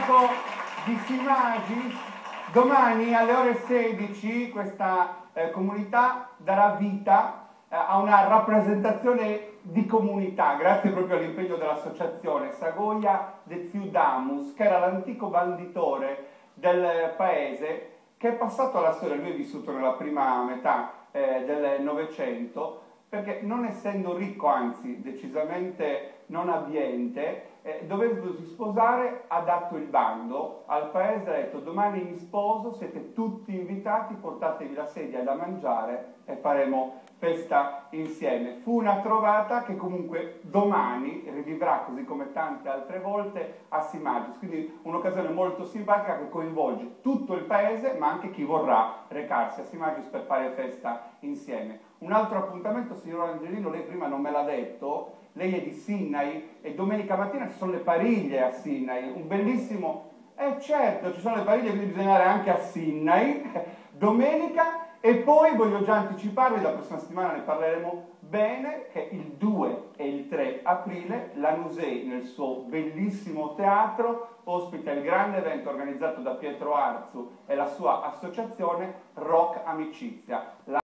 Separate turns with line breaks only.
amico di Simagis. Domani alle ore 16 questa comunità darà vita a una rappresentazione di comunità, grazie proprio all'impegno dell'associazione Sagoia de Ciudamus, che era l'antico banditore del paese, che è passato alla storia. Lui è vissuto nella prima metà del Novecento, perché non essendo ricco, anzi decisamente non abbiente, dovendosi sposare, ha dato il bando al paese, ha detto: domani mi sposo, siete tutti invitati, portatevi la sedia da mangiare e faremo festa insieme. Fu una trovata che comunque domani rivivrà, così come tante altre volte, a Simagis, quindi un'occasione molto simpatica che coinvolge tutto il paese, ma anche chi vorrà recarsi a Simagis per fare festa insieme. Un altro appuntamento, signor Angelino, lei prima non me l'ha detto, lei è di Sinnai e domenica mattina ci sono le pariglie a Sinnai, un bellissimo... certo, ci sono le pariglie, quindi bisogna andare anche a Sinnai domenica. E poi voglio già anticiparvi, la prossima settimana ne parleremo bene, che il 2 e il 3 aprile Lanusei, nel suo bellissimo teatro, ospita il grande evento organizzato da Pietro Arzu e la sua associazione Rock Amicizia.